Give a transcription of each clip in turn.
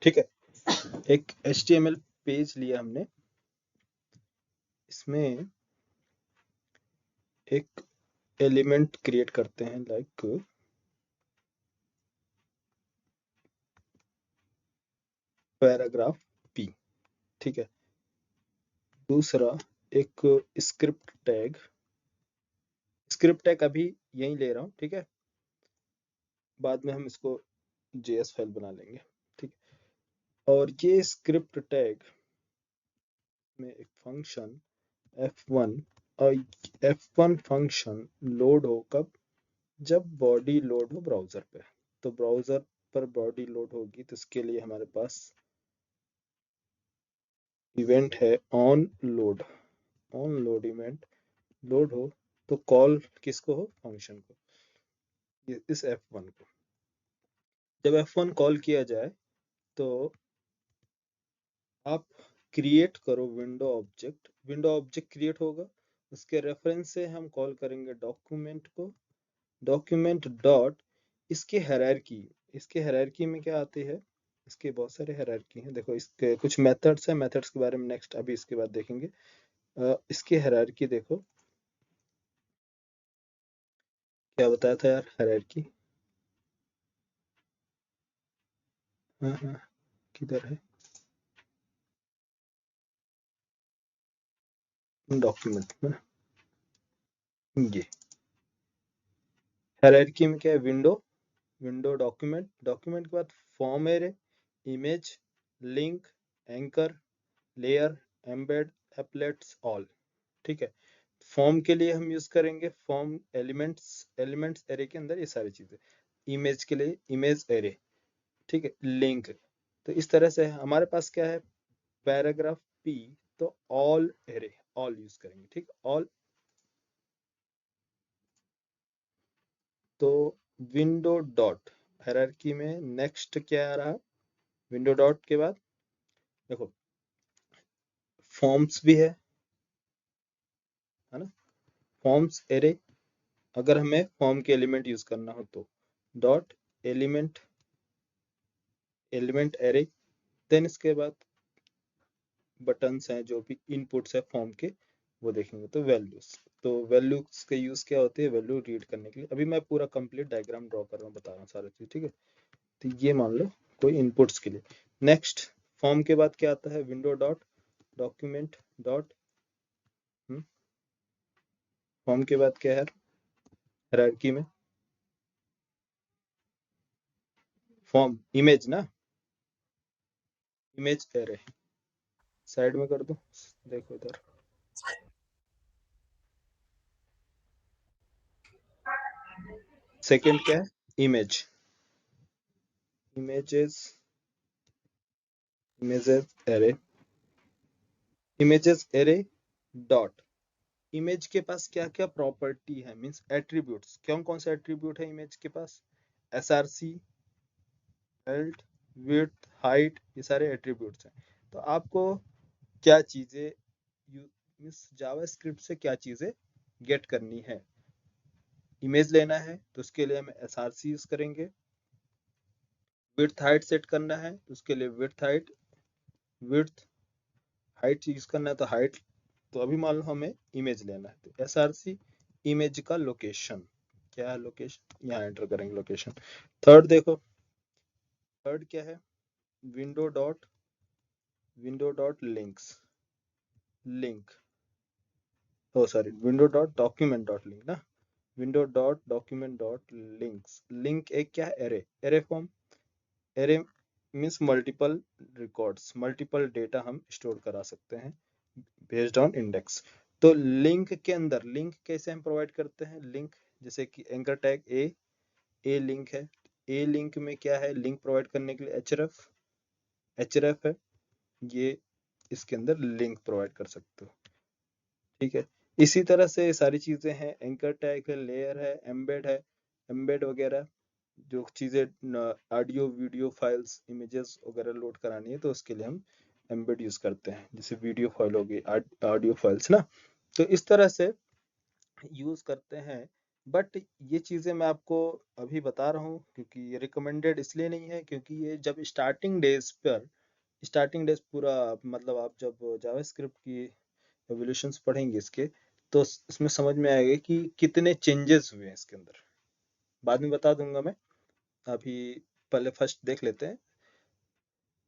ठीक है। एक HTML पेज लिया हमने, इसमें एक एलिमेंट क्रिएट करते हैं लाइक पैराग्राफ पी। ठीक है। दूसरा एक स्क्रिप्ट टैग अभी यहीं ले रहा हूँ। ठीक है, बाद में हम इसको JS फाइल बना लेंगे। ठीक है। और ये स्क्रिप्ट टैग में एक फंक्शन F1, और F1 फंक्शन लोड हो कब? जब बॉडी लोड हो ब्राउजर पे। तो ब्राउजर पर बॉडी लोड होगी तो इसके लिए हमारे पास इवेंट है on load. On load event load हो तो कॉल किसको हो? फंक्शन को, इस F1 को। जब F1 कॉल किया जाए तो आप क्रिएट करो window object. Window object create होगा, उसके रेफरेंस से हम कॉल करेंगे डॉक्यूमेंट को। डॉक्यूमेंट डॉट इसके हायरार्की में क्या आती है? इसके बहुत सारे हायरार्की हैं। देखो, इसके कुछ मेथड्स हैं, मेथड्स के बारे में नेक्स्ट अभी इसके बाद देखेंगे। इसकी हायरार्की देखो, क्या बताया था यार हायरार्की? हाँ हाँ, किधर है? डॉक्यूमेंट में ये हायरार्की में क्या है? विंडो डॉक्यूमेंट के बाद form array, image, link, anchor, layer, embed, एप्लेट्स, all. ठीक है। फॉर्म के लिए हम यूज करेंगे फॉर्म एलिमेंट्स एरे के अंदर ये सारी चीजें। इमेज के लिए इमेज एरे। ठीक है। लिंक, तो इस तरह से हमारे पास क्या है? पैराग्राफ पी, तो ऑल एरे, ऑल यूज करेंगे। ठीक, ऑल। तो विंडो डॉट हायरार्की में नेक्स्ट क्या आ रहा? विंडो डॉट के बाद देखो फॉर्म्स भी है ना? फॉर्म्स एरे, अगर हमें फॉर्म के एलिमेंट यूज करना हो तो डॉट एलिमेंट एरे। देन इसके बाद बटन्स हैं, जो भी इनपुट्स है फॉर्म के, वो देखेंगे। तो वैल्यूज के यूज क्या होते हैं? वैल्यू रीड करने के लिए। अभी मैं पूरा कंप्लीट डायग्राम ड्रॉ कर रहा हूँ, बता रहा हूँ सारा चीज। ठीक है। तो ये मान लो कोई इनपुट्स के लिए। नेक्स्ट फॉर्म के बाद क्या आता है? Window dot document dot form के बाद क्या है हायरार्की में? फॉर्म इमेज ना, इमेज एरे। साइड में कर दो, देखो इधर। सेकंड क्या है? Image, images images array, images array dot image के पास क्या क्या प्रॉपर्टी है, मींस एट्रीब्यूट्स। कौन से एट्रीब्यूट है इमेज के पास? SRC, हेल्थ, विड्थ, हाइट, ये सारे एट्रीब्यूट्स हैं। तो आपको क्या चीजें मींस जावास्क्रिप्ट से क्या चीजें गेट करनी है? इमेज लेना है तो उसके लिए हम SRC यूज करेंगे। विड्थ हाइट सेट करना है तो उसके लिए विड्थ हाइट यूज करना है तो हाइट। तो अभी मान लो हमें इमेज लेना है तो SRC इमेज का लोकेशन, क्या है लोकेशन, यहाँ एंटर करेंगे लोकेशन। थर्ड देखो, थर्ड क्या है? Window dot link, oh sorry, window dot document dot link ना। Window dot document dot links. Link एक क्या है? Array form. Array means multiple records, multiple data हम स्टोर करा सकते हैं बेस्ड ऑन इंडेक्स। तो लिंक के अंदर लिंक कैसे हम प्रोवाइड करते हैं? लिंक जैसे कि एंकर टैग ए लिंक है। ए लिंक में क्या है? लिंक प्रोवाइड करने के लिए href है, ये इसके अंदर लिंक प्रोवाइड कर सकते हो। ठीक है। इसी तरह से सारी चीजें हैं, एंकर टैग है, लेयर है, एम्बेड वगैरह, जो चीजें ऑडियो वीडियो फाइल्स इमेजेस वगैरह लोड करानी है तो उसके लिए हम एम्बेड यूज करते हैं। जैसे वीडियो फाइल होगी, ऑडियो फाइल्स ना। तो इस तरह से यूज करते हैं बट ये चीजें मैं आपको अभी बता रहा हूँ क्योंकि ये रिकमेंडेड इसलिए नहीं है, क्योंकि ये जब स्टार्टिंग डेज पूरा, मतलब आप जब जावास्क्रिप्ट की एवोल्यूशंस पढ़ेंगे इसके, तो इसमें समझ में आएगा कि कितने चेंजेस हुए हैं इसके अंदर। बाद में बता दूंगा मैं, अभी पहले फर्स्ट देख लेते हैं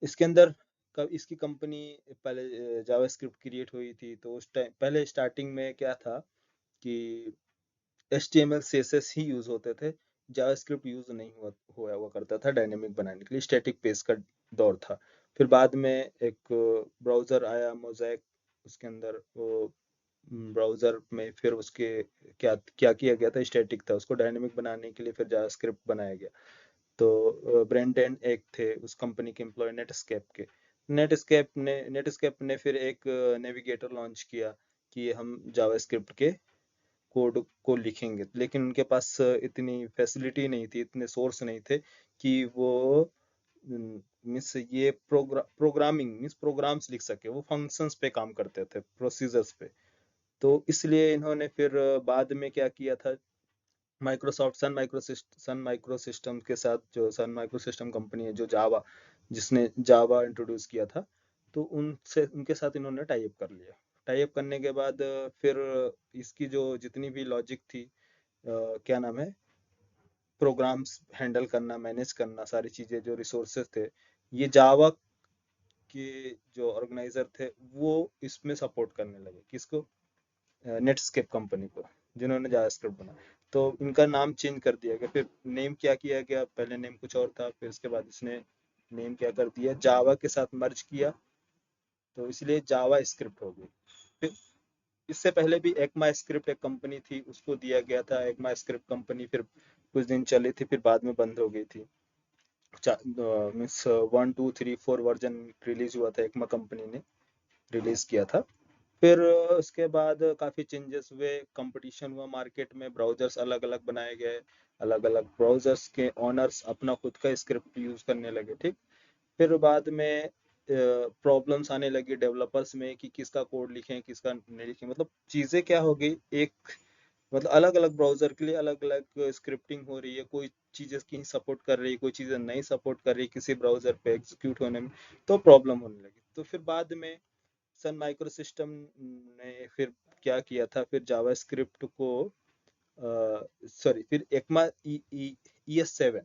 इसके अंदर। कब इसकी कंपनी पहले जावास्क्रिप्ट क्रिएट हुई थी, तो उस टाइम पहले स्टार्टिंग में क्या था कि HTML CSS ही यूज होते थे। जावास्क्रिप्ट यूज नहीं हुआ करता था डायनेमिक बनाने के लिए, स्टैटिक पेज का दौर था। फिर बाद में एक ब्राउजर आया मोज़ेक, उसके अंदर वो ब्राउजर में फिर उसके क्या क्या किया गया था, स्टैटिक था, उसको डायनेमिक बनाने के लिए फिर जावास्क्रिप्ट बनाया गया। तो ब्रेंडन एक थे उस कंपनी के एम्प्लॉय नेटस्केप ने फिर एक नेविगेटर लॉन्च किया कि हम जावास्क्रिप्ट के कोड को लिखेंगे, लेकिन उनके पास इतनी फैसिलिटी नहीं थी, इतने सोर्स नहीं थे कि वो मीन्स ये प्रोग्रामिंग मीन्स प्रोग्राम्स लिख सके। वो फंक्शंस पे काम करते थे, प्रोसीजर्स पे। तो इसलिए इन्होंने फिर बाद में क्या किया था, सन माइक्रो सिस्टम के साथ, जो सन माइक्रो सिस्टम कंपनी है जो जिसने जावा इंट्रोड्यूस किया था, तो उनसे उनके साथ इन्होंने टाई अप कर लिया। टाई अप करने के बाद फिर इसकी जो जितनी भी लॉजिक थी, क्या नाम है, प्रोग्राम्स हैंडल करना, मैनेज करना, सारी चीजें, जो रिसोर्सेज थे, ये जावा के जो ऑर्गेनाइजर थे वो इसमें सपोर्ट करने लगे। किसको? नेटस्केप कंपनी को, जिन्होंने जावास्क्रिप्ट बना। तो इनका नाम चेंज कर दिया गया। फिर नेम क्या किया गया, पहले नेम कुछ और था, फिर उसके बाद इसने नेम क्या कर दिया, जावा के साथ मर्ज किया, तो इसलिए जावा स्क्रिप्ट हो गई। फिर इससे पहले भी एकमा स्क्रिप्ट एक कंपनी थी, उसको दिया गया था एकमा स्क्रिप्ट कंपनी, फिर कुछ दिन चली थी, फिर बाद में बंद हो गई थी। मीन्स 1 2 3 4 वर्जन रिलीज हुआ था, एकमा कंपनी ने रिलीज किया था। फिर उसके बाद काफ़ी चेंजेस हुए, कंपटीशन हुआ मार्केट में, ब्राउजर्स अलग अलग बनाए गए, अलग अलग ब्राउजर्स के ऑनर्स अपना खुद का स्क्रिप्ट यूज करने लगे, ठीक। फिर बाद में प्रॉब्लम्स आने लगी डेवलपर्स में कि किसका कोड लिखें किसका नहीं लिखें, मतलब चीज़ें क्या हो गई, एक मतलब अलग अलग ब्राउजर के लिए अलग अलग स्क्रिप्टिंग हो रही है, कोई चीज़ें की सपोर्ट कर रही है, कोई चीज़ें नहीं सपोर्ट कर रही किसी ब्राउजर पे एग्जीक्यूट होने में, तो प्रॉब्लम होने लगी। तो फिर बाद में सन माइक्रो सिस्टम ने फिर क्या किया था, फिर जावास्क्रिप्ट को सॉरी, फिर एकमा ES5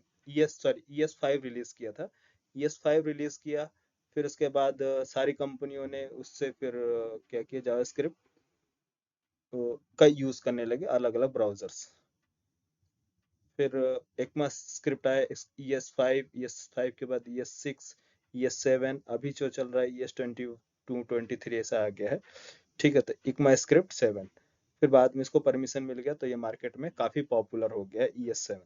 रिलीज किया था। ES5 रिलीज किया, फिर उसके बाद सारी कंपनियों ने उससे फिर क्या किया, जावास्क्रिप्ट का यूज करने लगे, अलग अलग ब्राउजर्स। फिर एकमा स्क्रिप्ट आया, ES5 के बाद ES6, ES7, अभी जो चल रहा है ES22 23 ऐसा आ गया है, ठीक है। तो इकमा स्क्रिप्ट 7, फिर बाद में इसको परमिशन मिल गया, तो ये मार्केट में काफ़ी पॉपुलर हो गया ES7।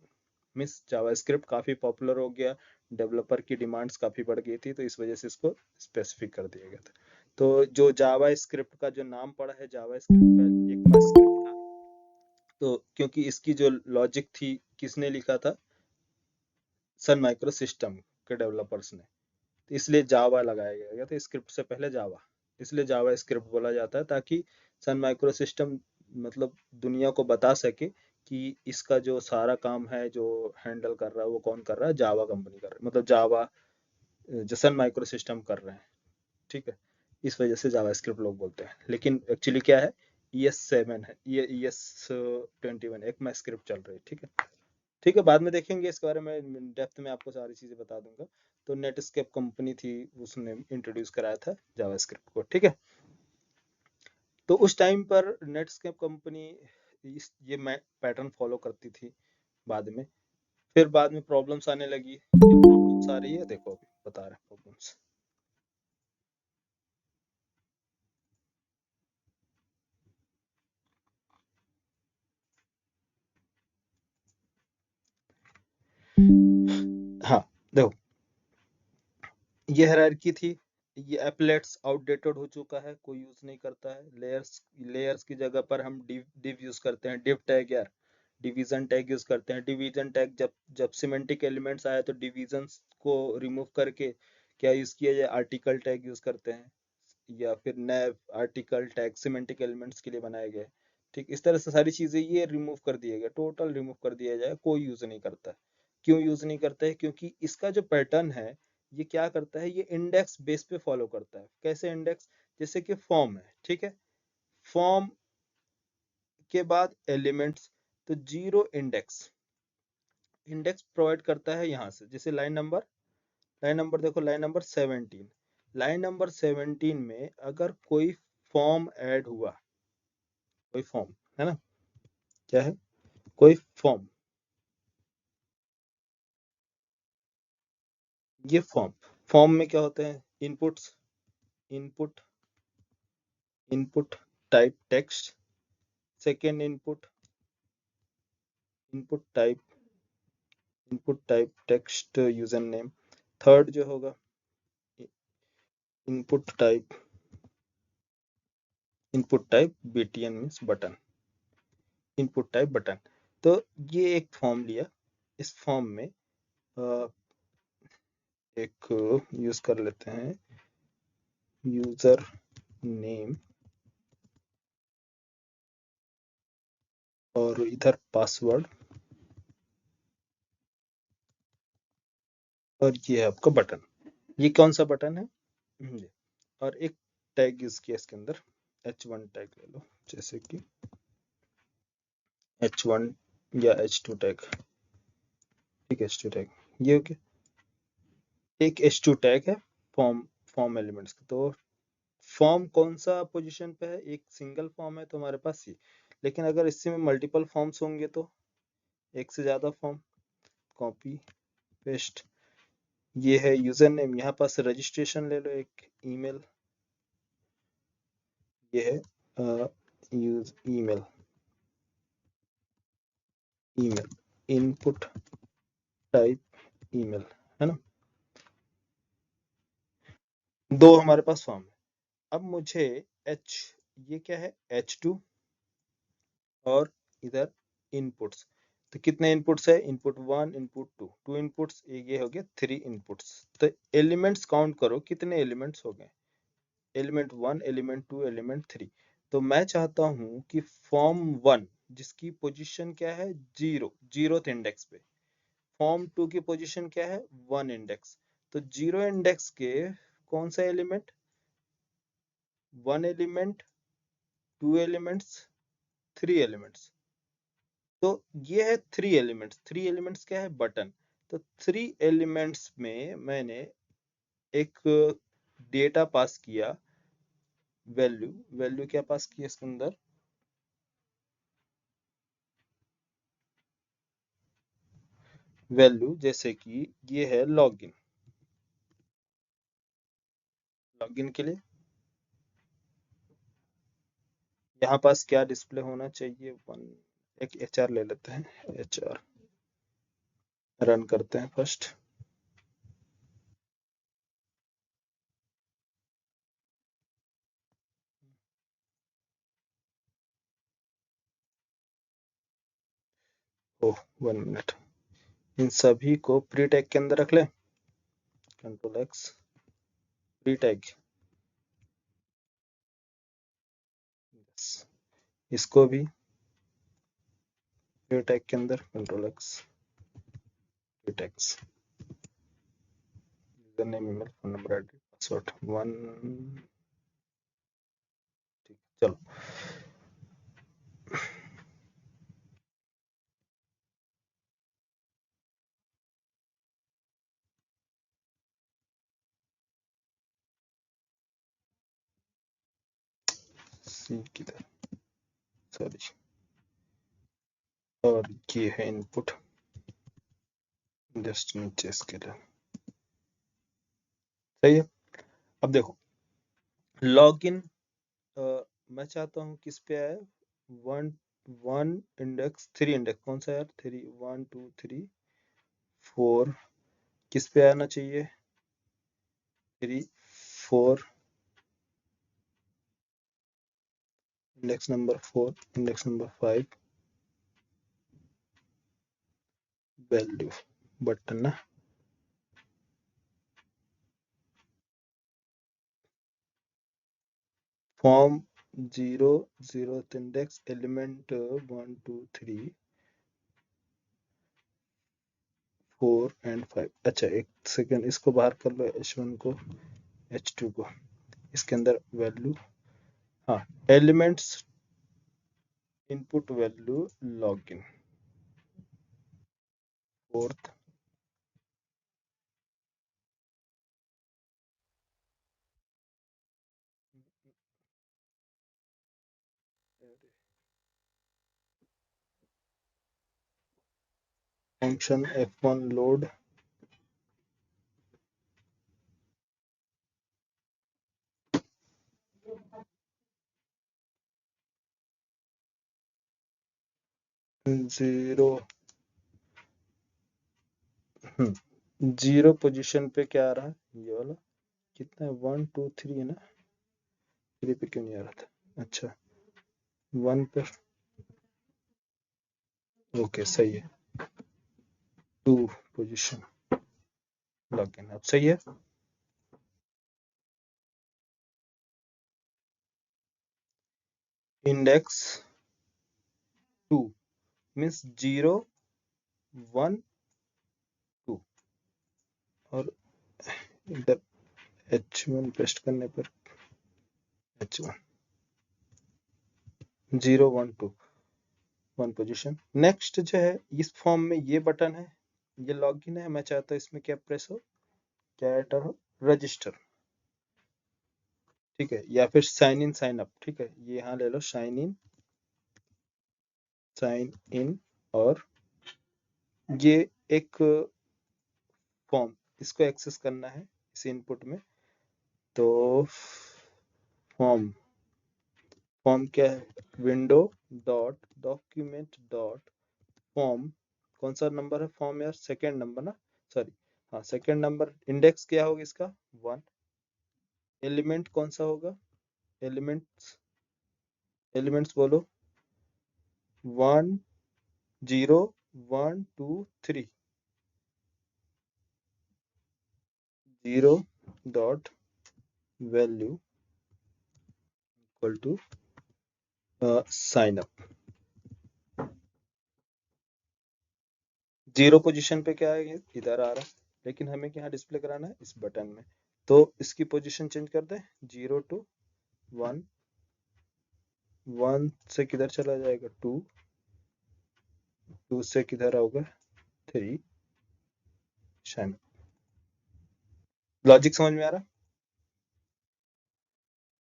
मीन्स जावा स्क्रिप्ट काफ़ी पॉपुलर हो गया, डेवलपर की डिमांड्स काफ़ी बढ़ गई थी, तो इस वजह से इसको स्पेसिफिक कर दिया गया था। तो जो जावा स्क्रिप्ट का जो नाम पड़ा है, जावा स्क्रिप्ट इकमा स्क्रिप्ट था, तो क्योंकि इसकी जो लॉजिक थी, किसने लिखा था, सन माइक्रो सिस्टम के डेवलपर्स ने, तो इसलिए जावा लगाया गया था स्क्रिप्ट से पहले, जावा, इसलिए जावा स्क्रिप्ट बोला जाता है, ताकि सन माइक्रो सिस्टम मतलब दुनिया को बता सके कि इसका जो सारा काम है, जो हैंडल कर रहा है, वो कौन कर रहा है, जावा कंपनी कर रहा है, मतलब जावा जो सन माइक्रो सिस्टम कर रहे हैं, ठीक है। इस वजह से जावा स्क्रिप्ट लोग बोलते हैं, लेकिन एक्चुअली क्या है, ES7 है, ये ES21 एक में स्क्रिप्ट चल रही है, ठीक है। ठीक है, बाद में देखेंगे इसके बारे में डेप्थ में, आपको सारी चीजें बता दूंगा। तो नेटस्केप कंपनी थी, उसने इंट्रोड्यूस कराया था जावास्क्रिप्ट को, ठीक है। तो उस टाइम पर नेटस्केप कंपनी ये पैटर्न फॉलो करती थी। बाद में फिर बाद में प्रॉब्लम्स आने लगी, प्रॉब्लम्स आ रही है, देखो अभी बता रहे हैं प्रॉब्लम्स। हाँ, देखो, ये हायरार्की थी, ये एप्लेट्स आउटडेटेड हो चुका है, कोई यूज नहीं करता है। लेयर्स की जगह पर हम डिव यूज करते हैं, डिव टैग यार, डिवीजन टैग यूज करते हैं। डिवीजन टैग जब जब सिमेंटिक एलिमेंट्स आए, तो डिवीजन्स को रिमूव करके क्या यूज किया जाए, आर्टिकल टैग यूज करते हैं, या फिर नए आर्टिकल टैग सिमेंटिक एलिमेंट्स के लिए बनाए गए, ठीक, इस तरह से सारी चीजें ये रिमूव कर दिया गया, टोटल रिमूव कर दिया जाए, कोई यूज नहीं करता है। क्यों यूज नहीं करता है? क्योंकि इसका जो पैटर्न है ये क्या करता है, ये इंडेक्स बेस पे फॉलो करता है। कैसे इंडेक्स? जैसे कि फॉर्म है, ठीक है, फॉर्म के बाद एलिमेंट्स, तो जीरो इंडेक्स, इंडेक्स प्रोवाइड करता है यहाँ से। जैसे लाइन नंबर देखो, लाइन नंबर 17, लाइन नंबर 17 में अगर कोई फॉर्म ऐड हुआ, कोई फॉर्म है ना, क्या है, कोई फॉर्म, ये फॉर्म, फॉर्म में क्या होते हैं, inputs, input, input type text, second input, input type, input type text user name, third जो होगा input type, input type btn means button, input type button. तो ये एक फॉर्म लिया, इस फॉर्म में एक यूज कर लेते हैं यूजर नेम और इधर पासवर्ड, और ये है आपका बटन। ये कौन सा बटन है? ये। और एक टैग यूज किया इसके अंदर, h1 टैग ले लो, जैसे कि h1 या h2 टैग, ठीक है, h2 टैग, ये हो गया। एक h2 टैग है फॉर्म, फॉर्म एलिमेंट्स का। तो फॉर्म कौन सा पोजीशन पे है? एक सिंगल फॉर्म है तो हमारे पास ये, लेकिन अगर इसी में मल्टीपल फॉर्म्स होंगे तो एक से ज्यादा फॉर्म, कॉपी पेस्ट। ये है यूजर नेम, यहाँ पास रजिस्ट्रेशन ले लो, एक ईमेल, ये है use email, email, input type email, है ना। दो हमारे पास फॉर्म है। अब मुझे एच, ये क्या है, h2, और इधर इनपुट्स। तो कितने इनपुट्स है, input one, input two, two inputs, ये हो गया थ्री इनपुट्स। तो एलिमेंट्स काउंट करो, कितने एलिमेंट्स हो गए, element one, element two, element three. तो मैं चाहता हूं कि फॉर्म वन, जिसकी पोजीशन क्या है, जीरो, जीरोथ इंडेक्स पे, फॉर्म टू की पोजीशन क्या है, वन इंडेक्स, तो जीरो इंडेक्स के कौन सा element, one element, two elements, three elements. तो ये है थ्री एलिमेंट्स, थ्री एलिमेंट्स क्या है, बटन। तो थ्री एलिमेंट्स में मैंने एक डेटा पास किया, वैल्यू, वैल्यू क्या पास किया इसके अंदर, वैल्यू, जैसे कि ये है लॉगिन, लॉगिन के लिए यहाँ पास क्या डिस्प्ले होना चाहिए, वन, एक एचआर ले लेते हैं, एचआर रन करते हैं फर्स्ट। ओह, वन मिनट, इन सभी को प्री टैग के अंदर रख लें, कंट्रोल एक्स, प्री टैग, इसको भी प्री टैग के अंदर, control x, pre tags, user name, email, phone number, address, password, one, ठीक, चलो। सी किधर, सॉरी, और ये है इनपुट, जस्ट नीचे इसके लिए, सही है। अब देखो लॉगिन, मैं चाहता हूँ किस पे आए, one, one index, three index, कौन सा यार, three, one two three four, किस पे आना चाहिए, three four, index number four, index number five, value, button ना, form 0 0th index element 1 2 3 4 and 5। अच्छा एक सेकेंड, इसको बाहर कर लो, H1 को H2 को, इसके अंदर वैल्यू, हाँ elements input value login fourth function F1 load zero, zero position पे क्या आ रहा है, ये वाला कितना है, 1 2 3 है ना, 3 पे क्यों नहीं आ रहा था, अच्छा 1 पे, ओके सही है, 2 पोजीशन लॉगिन, अब सही है। इंडेक्स 2 मीन्स 0 1 2, और इधर H1 पेस्ट करने पर H1 0 1 2 1 पोजीशन। नेक्स्ट जो है इस फॉर्म में ये बटन है, ये लॉगिन है, मैं चाहता हूँ इसमें क्या प्रेस हो, कैरेक्टर हो, रजिस्टर, ठीक है, या फिर साइन इन साइन अप, ठीक है, ये यहाँ ले लो साइन इन, और ये एक फॉर्म, इसको एक्सेस करना है इस इनपुट में, तो फॉर्म फॉर्म क्या है, window dot document dot form, कौन सा नंबर है फॉर्म यार, सेकेंड नंबर ना, सॉरी, हाँ सेकेंड नंबर, इंडेक्स क्या होगा इसका 1, एलिमेंट कौन सा होगा, एलिमेंट्स एलिमेंट्स बोलो 1 0 1 2 3, 0 dot value equal to sign up, zero position पे क्या है, इधर आ रहा है, लेकिन हमें क्या डिस्प्ले कराना है इस बटन में, तो इसकी पोजीशन चेंज कर दे, 0 टू 1, 1 से किधर चला जाएगा 2, 2 से किधर आओगे 3, शायद लॉजिक समझ में आ रहा,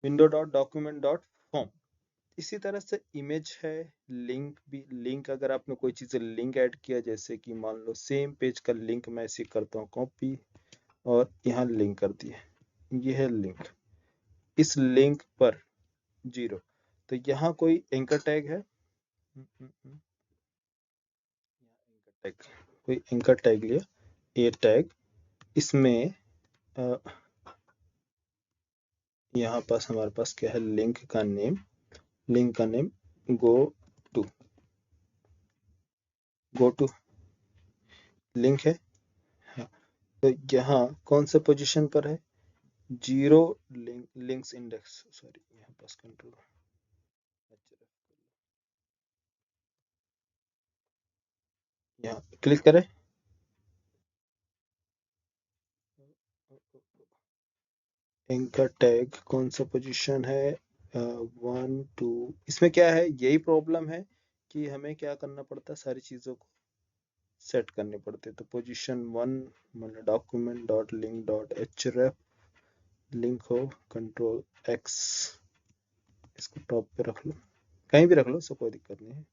window dot document dot form. इसी तरह से इमेज है, लिंक भी, लिंक अगर आपने कोई चीज़ लिंक ऐड किया, जैसे कि मान लो सेम पेज का लिंक मैं ऐसे करता हूँ कॉपी, और यहाँ लिंक कर दिए, ये है लिंक, इस लिंक पर 0, तो यहाँ कोई एंकर टैग है, टैग, कोई एंकर टैग लिया, ए टैग, इसमें यहाँ पास हमारे पास क्या है, लिंक का name go to, go to link है, हाँ, तो यहाँ कौन सा पोजीशन पर है, 0 लिंक्स इंडेक्स, सॉरी यहाँ पास कंट्रोल, यहाँ क्लिक करें, एंकर टैग कौन सा पोजीशन है, 1 2, इसमें क्या है, यही प्रॉब्लम है कि हमें क्या करना पड़ता है, सारी चीज़ों को सेट करने पड़ते, तो पोजीशन 1 मतलब document dot link dot href, link हो कंट्रोल एक्स, इसको टॉप पे रख लो, कहीं भी रख लो, सो कोई दिक्कत नहीं है,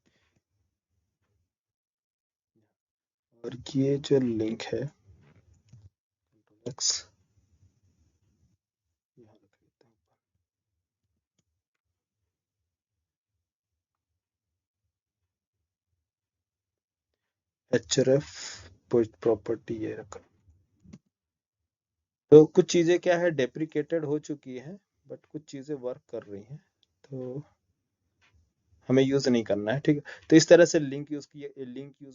और ये जो लिंक है एक्स, यहाँ रख लेते हैं, href प्रॉपर्टी ये रखो, तो कुछ चीज़ें क्या है डेप्रिकेटेड हो चुकी है, बट कुछ चीज़ें वर्क कर रही हैं, तो हमें यूज नहीं करना है, ठीक है, तो इस तरह से लिंक यूज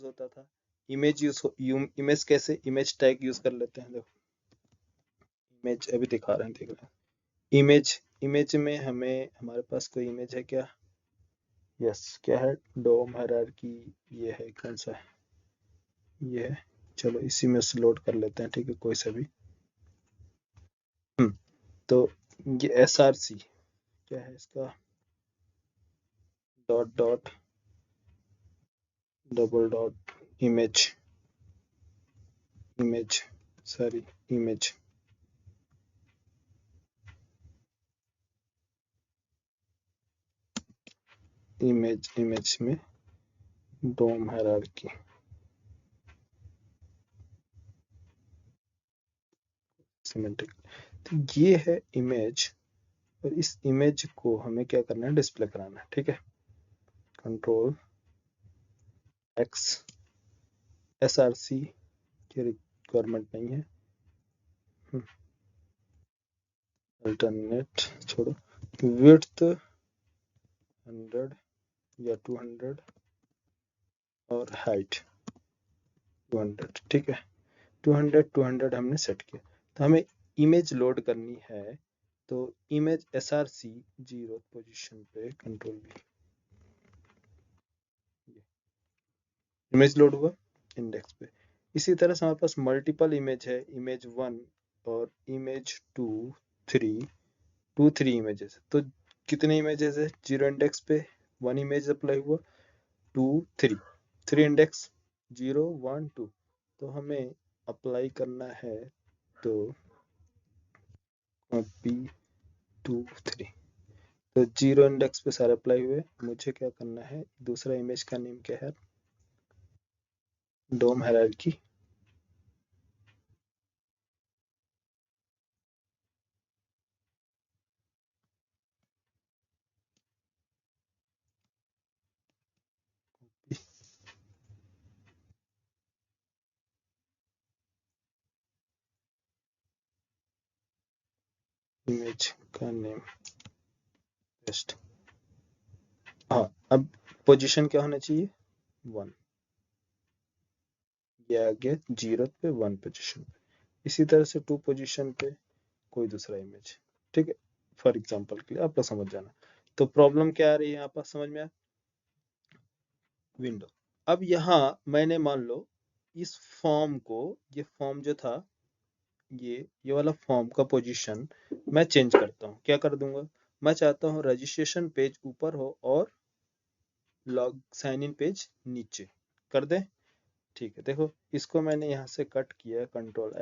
होता था, इमेज कैसे, इमेज टैग यूज कर लेते हैं, देखो इमेज अभी दिखा रहे हैं, देख रहे हैं, इमेज इमेज में हमारे पास कोई इमेज है क्या? यस, क्या है? डोम हायरार्की। ये है, कौन सा है? ये है। चलो इसी में से लोड कर लेते हैं, ठीक है, कोई सा भी। तो ये SRC क्या है इसका? Dot dot double dot image, image sorry image, image में डोम हायरार्की सिमेंटिक। तो ये है इमेज, और इस इमेज को हमें क्या करना है? डिस्प्ले कराना है, ठीक है। कंट्रोल एक्स, SRC की रिक्वायरमेंट नहीं है। अल्टरनेट छोड़ो, विड्थ 100 या 200 और हाइट 200, ठीक है। 200 हमने सेट किया। तो हमें इमेज लोड करनी है, तो इमेज SRC 0 पोजीशन पे, कंट्रोल V, इमेज लोड हुआ इंडेक्स पे। इसी तरह से हमारे पास मल्टीपल इमेज है, इमेज 1 और इमेज 2, 3, 3 इमेजेस। तो कितने इमेजेस है? 0 इंडेक्स पे 1 इमेज अप्लाई हुआ, 2, 3 इंडेक्स, 0, 1, 2। तो हमें अप्लाई करना है, तो कॉपी 2, 3। तो 0 इंडेक्स पे सारे अप्लाई हुए। मुझे क्या करना है? दूसरा इमेज का नेम क्या है? डोम हायरार्की। इमेज का नेम टेस्ट। हाँ, अब पोजीशन क्या होना चाहिए? 1। ये आ गया 0 पे 1 पोजीशन पे। इसी तरह से 2 पोजीशन पे कोई दूसरा इमेज, ठीक है। फॉर एग्जांपल के लिए आप लोग समझ जाना। तो प्रॉब्लम क्या आ रही है यहाँ पर, समझ में आया? विंडो। अब यहाँ मैंने मान लो इस फॉर्म को, ये फॉर्म जो था, ये वाला फॉर्म का पोजीशन मैं चेंज करता हूँ। क्या कर दूंगा? मैं चाहता हूँ रजिस्ट्रेशन पेज ऊपर हो और लॉग साइन इन पेज नीचे कर दें। ठीक है, देखो इसको मैंने यहाँ से कट किया, कंट्रोल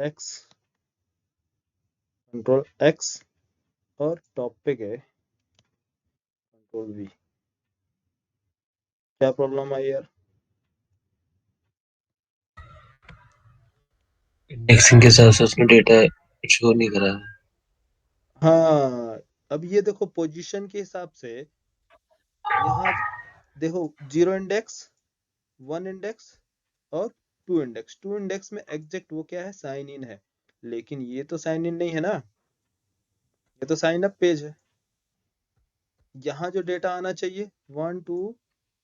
एक्स और टॉप पे गए, कंट्रोल V। क्या प्रॉब्लम आई यार? इंडेक्सिंग के साथ साथ उसमें डेटा शो नहीं करा है। हाँ, अब ये देखो पोजीशन के हिसाब से यहाँ देखो, 0 इंडेक्स, 1 इंडेक्स और 2 इंडेक्स। 2 इंडेक्स में एग्जैक्ट वो क्या है? साइन इन है। लेकिन ये तो साइन इन नहीं है ना, ये तो साइन अप पेज है। यहाँ जो डेटा आना चाहिए 1, 2,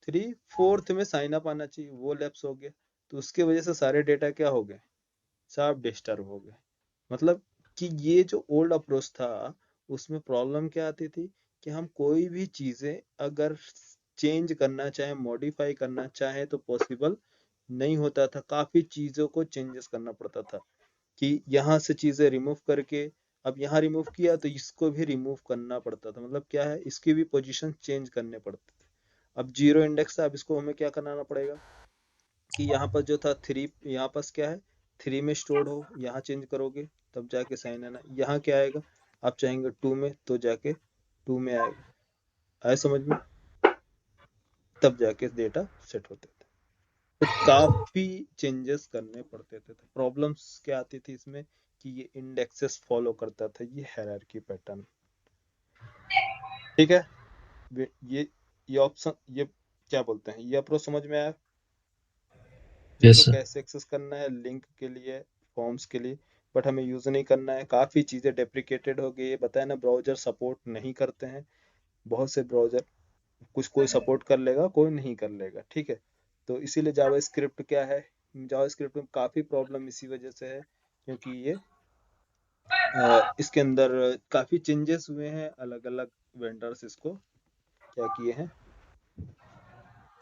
3, 4th में साइन अप आना चाहिए, वो लैप्स हो गया। तो उसके वजह से सारे डेटा क्या हो गए? सब डिस्टर्ब हो गए। मतलब कि ये जो ओल्ड अप्रोच था, उसमें प्रॉब्लम क्या आती थी कि हम कोई भी चीजें अगर चेंज करना चाहे, मॉडिफाई करना चाहे, तो पॉसिबल नहीं होता था। काफी चीजों को चेंजेस करना पड़ता था कि यहाँ से चीजें रिमूव करके, अब यहाँ रिमूव किया तो इसको भी रिमूव करना पड़ता था। मतलब क्या है, इसकी भी पोजीशन चेंज करने पड़ते थे। अब 0 इंडेक्स था, अब इसको हमें क्या करना पड़ेगा कि यहाँ पर जो था 3, यहाँ पास क्या है, 3 में स्टोर्ड हो, यहाँ चेंज करोगे तब जाके साइन आना। यहाँ क्या आएगा? आप चाहेंगे 2 में तो जाके 2 में आएगा। आए समझ में? तब जाके डेटा सेट होते थे। तो काफी चेंजेस करने पड़ते थे। तो प्रॉब्लम्स क्या आती थी इसमें कि ये इंडेक्सेस फॉलो करता था, ये हायरार्की पैटर्न, ठीक है। ये ऑप्शन, ये क्या बोलते हैं, ये अप्रोच समझ में आया? यस इसको सर। कैसे एक्सेस करना है लिंक के लिए, फॉर्म्स के लिए, बट हमें यूज नहीं करना है। काफी चीजें डेप्रिकेटेड हो गई है, बताया ना, ब्राउजर सपोर्ट नहीं करते हैं। बहुत से ब्राउजर, कुछ कोई सपोर्ट कर लेगा, कोई नहीं कर लेगा, ठीक है। तो इसीलिए जावास्क्रिप्ट क्या है, जावास्क्रिप्ट में काफी प्रॉब्लम इसी वजह से है, क्योंकि ये इसके अंदर काफी चेंजेस हुए हैं, अलग अलग वेंडर्स इसको क्या किए हैं,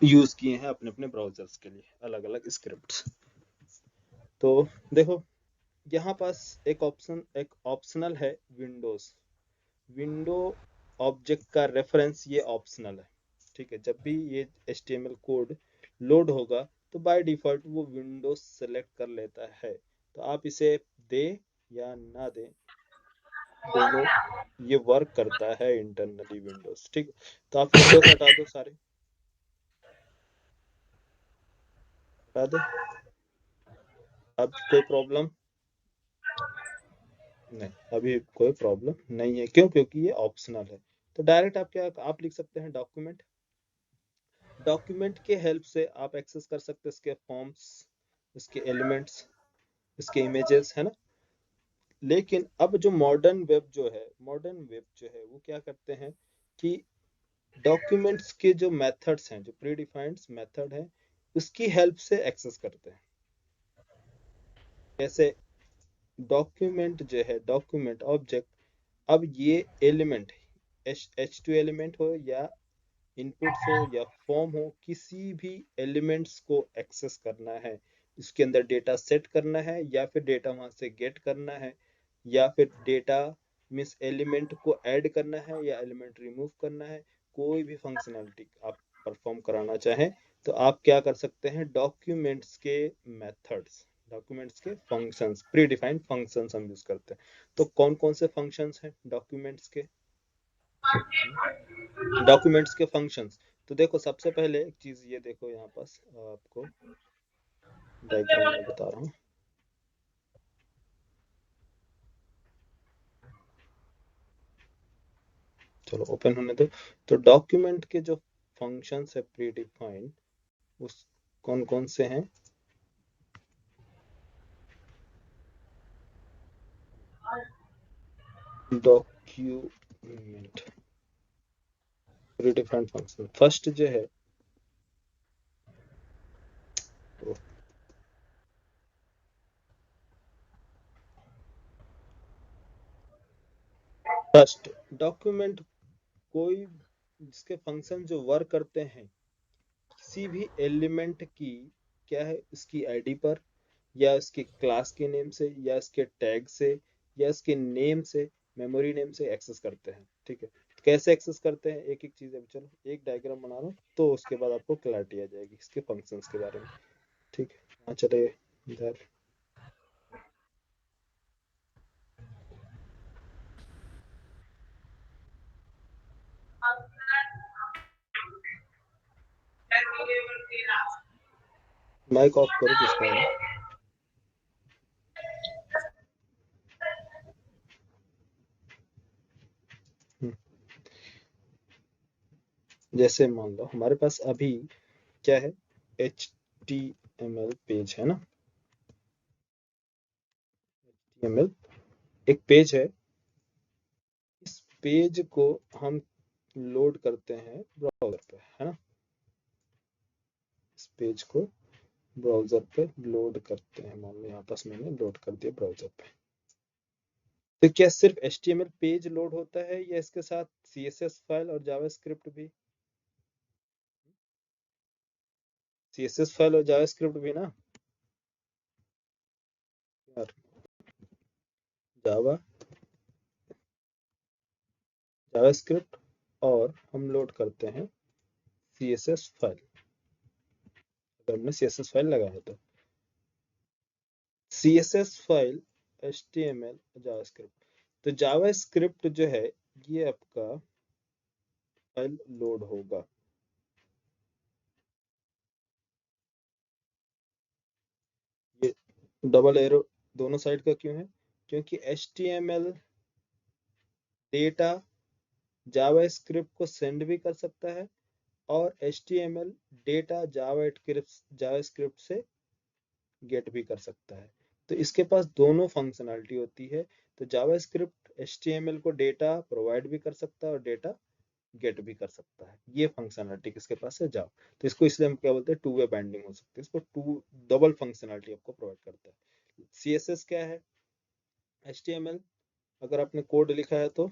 यूज किए हैं अपने अपने ब्राउजर्स के लिए अलग अलग स्क्रिप्ट्स। तो देखो यहाँ पास एक ऑप्शनल है विंडोज। विंडो ऑब्जेक्ट का रेफरेंस ये ऑप्शनल है, ठीक है। जब भी ये HTML कोड लोड होगा तो बाय डिफॉल्ट वो विंडोज सेलेक्ट कर लेता है। तो आप इसे दे या ना दे, दोनों ये वर्क करता है इंटरनली विंडोज, ठीक है। तो आप विंडोज हटा दो सारे, हटा दे। अब कोई प्रॉब्लम नहीं, अभी कोई प्रॉब्लम नहीं है। क्यों? क्योंकि ये ऑप्शनल है। तो डायरेक्ट आप लिख सकते हैं डॉक्यूमेंट। डॉक्यूमेंट के हेल्प से आप एक्सेस कर सकते हैं इसके फॉर्म्स, इसके एलिमेंट्स, इसके इमेजेस, है ना। लेकिन अब जो मॉडर्न वेब जो है वो क्या करते हैं कि डॉक्यूमेंट्स के जो मेथड्स हैं, जो प्री डिफाइंड मेथड है, उसकी हेल्प से एक्सेस करते हैं। जैसे डॉक्यूमेंट जो है, डॉक्यूमेंट ऑब्जेक्ट, अब ये एलिमेंट H2 एलिमेंट हो या इनपुट्स हो या फॉर्म हो, किसी भी एलिमेंट्स को एक्सेस करना है, इसके अंदर डेटा सेट करना है या फिर डेटा वहां से गेट करना है, या फिर डेटा मीन्स एलिमेंट को ऐड करना है या एलिमेंट रिमूव करना है, कोई भी फंक्शनैलिटी आप परफॉर्म कराना चाहें तो आप क्या कर सकते हैं, डॉक्यूमेंट्स के मेथड्स, डॉक्यूमेंट्स के फंक्शंस, प्री डिफाइंड फंक्शंस हम यूज करते हैं। तो कौन कौन से फंक्शंस हैं डॉक्यूमेंट्स के? डॉक्यूमेंट्स के फंक्शंस, तो देखो सबसे पहले एक चीज ये देखो, यहाँ पास आपको डायग्राम में बता रहा हूँ। चलो ओपन होने दो। तो डॉक्यूमेंट के जो फंक्शंस है प्री डिफाइंड, उस कौन कौन से हैं? Document pre defined function first जो है, फर्स्ट डॉक्यूमेंट कोई जिसके फंक्शन जो वर्क करते हैं किसी भी एलिमेंट की, क्या है, इसकी आईडी पर या इसके क्लास के नेम से या इसके टैग से या इसके नेम से, मेमोरी नेम से एक्सेस करते हैं, ठीक है। तो कैसे एक्सेस करते हैं एक एक चीज, अभी चलो एक डायग्राम बना लो तो उसके बाद आपको क्लैरिटी आ जाएगी इसके फंक्शंस के बारे में, ठीक है। हाँ चले इधर, माइक ऑफ करो किसका है ना। हम्म, जैसे मान लो हमारे पास अभी क्या है, HTML पेज है ना, HTML एक पेज है। इस पेज को हम लोड करते हैं ब्राउजर पे, है ना। इस पेज को ब्राउजर पे लोड करते हैं, मान लो यहाँ पास मैंने लोड कर दिया ब्राउजर पे। तो क्या सिर्फ HTML पेज लोड होता है या इसके साथ CSS फाइल और जावास्क्रिप्ट भी? CSS फाइल और जावास्क्रिप्ट भी ना यार। जावा जावास्क्रिप्ट और हम लोड करते हैं CSS फाइल, अगर हमने CSS फाइल लगाया है तो CSS फाइल, HTML, जावास्क्रिप्ट। तो जावास्क्रिप्ट जो है ये आपका फाइल लोड होगा। ये डबल एरो दोनों साइड का क्यों है? क्योंकि HTML डेटा जावास्क्रिप्ट को सेंड भी कर सकता है और HTML डेटा जावास्क्रिप्ट से गेट भी कर सकता है। तो इसके पास दोनों फंक्शनैलिटी होती है। तो जावास्क्रिप्ट HTML को डेटा प्रोवाइड भी कर सकता है और डेटा गेट भी कर सकता है। ये फंक्शनैलिटी किसके पास है? जावा। तो इसको इसलिए हम क्या बोलते हैं, टू वे बाइंडिंग हो सकती है। इसको टू डबल फंक्शनैलिटी आपको प्रोवाइड करता है। CSS क्या है? HTML अगर आपने कोड लिखा है तो